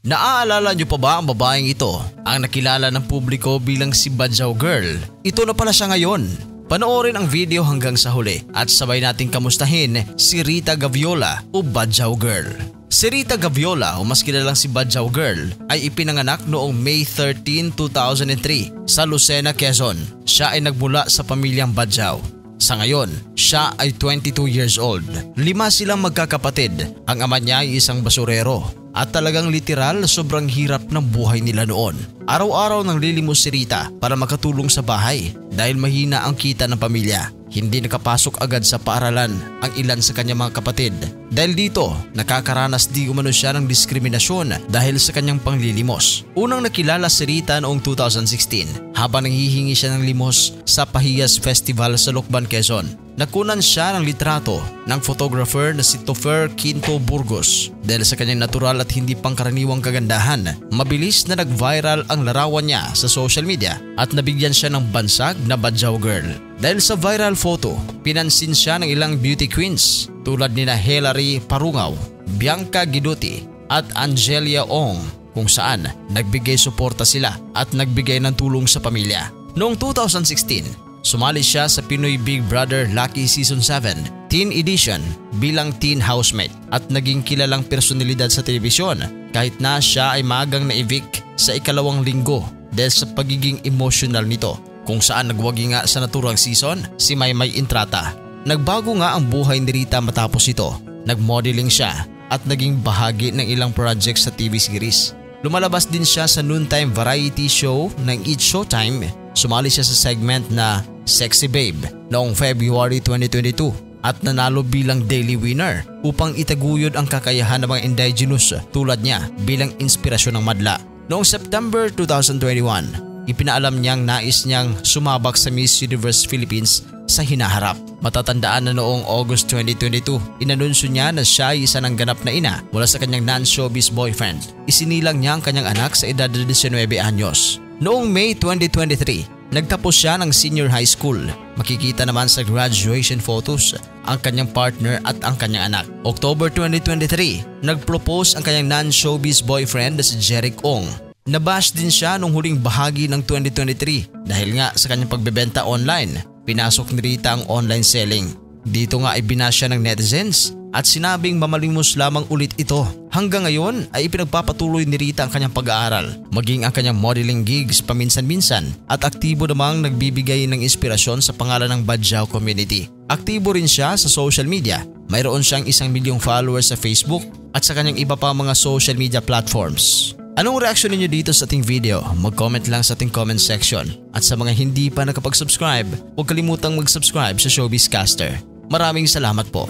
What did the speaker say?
Naaalala niyo pa ba ang babaeng ito? Ang nakilala ng publiko bilang si Badyaw Girl. Ito na pala siya ngayon. Panoorin ang video hanggang sa huli at sabay nating kamustahin si Rita Gaviola o Badyaw Girl. Si Rita Gaviola o mas kilalang si Badyaw Girl ay ipinanganak noong May 13, 2003 sa Lucena, Quezon. Siya ay nagmula sa pamilyang Badyaw. Sa ngayon, siya ay 22 years old. 5 silang magkakapatid. Ang ama niya ay isang basurero. At talagang literal sobrang hirap ng buhay nila noon. Araw-araw nang lilimos si Rita para makatulong sa bahay dahil mahina ang kita ng pamilya. Hindi nakapasok agad sa paaralan ang ilan sa kanyang mga kapatid. Dahil dito, nakakaranas di umano siya ng diskriminasyon dahil sa kanyang panglilimos. Unang nakilala si Rita noong 2016 habang nanghihingi siya ng limos sa Pahiyas Festival sa Lucban, Quezon. Nakunan siya ng litrato ng photographer na si Topher Quinto Burgos. Dahil sa kanyang natural at hindi pangkaraniwang kagandahan, mabilis na nag-viral ang larawan niya sa social media at nabigyan siya ng bansag na Badyaw Girl. Dahil sa viral photo, pinansin siya ng ilang beauty queens tulad nina Hilary Parungaw, Bianca Guidotti at Angelia Ong kung saan nagbigay suporta sila at nagbigay ng tulong sa pamilya. Noong 2016, sumali siya sa Pinoy Big Brother Lucky Season 7 Teen Edition bilang teen housemate at naging kilalang personalidad sa telebisyon kahit na siya ay maagang na-evict sa ikalawang linggo dahil sa pagiging emotional nito kung saan nagwagi nga sa naturang season si Maymay Intrata. Nagbago nga ang buhay ni Rita matapos ito. Nagmodeling siya at naging bahagi ng ilang projects sa TV series. Lumalabas din siya sa noontime variety show ng Eat Showtime. Sumali siya sa segment na Sexy Babe noong February 2022 at nanalo bilang daily winner upang itaguyod ang kakayahan ng mga indigenous tulad niya bilang inspirasyon ng madla. Noong September 2021, ipinaalam niyang nais niyang sumabak sa Miss Universe Philippines sa hinaharap. Matatandaan na noong August 2022, inanunsyo niya na siya ay isa ng ganap na ina mula sa kanyang non-showbiz boyfriend. Isinilang niya ang kanyang anak sa edad na 19 anyos. Noong May 2023, nagtapos siya ng senior high school. Makikita naman sa graduation photos ang kanyang partner at ang kanyang anak. October 2023, nagpropose ang kanyang non-showbiz boyfriend na si Jeric Ong. Nabash din siya nung huling bahagi ng 2023 dahil nga sa kanyang pagbebenta online. Pinasok ni Rita ang online selling. Dito nga ay binash siya ng netizens at sinabing mamalimos lamang ulit ito. Hanggang ngayon ay ipinagpapatuloy ni Rita ang kanyang pag-aaral, maging ang kanyang modeling gigs paminsan-minsan at aktibo namang nagbibigay ng inspirasyon sa pangalan ng Badyaw community. Aktibo rin siya sa social media. Mayroon siyang 1 milyong followers sa Facebook at sa kanyang iba pang mga social media platforms. Anong reaksyon ninyo dito sa ating video? Mag-comment lang sa ating comment section. At sa mga hindi pa nakapag-subscribe, huwag kalimutang mag-subscribe sa Showbiz Caster. Maraming salamat po.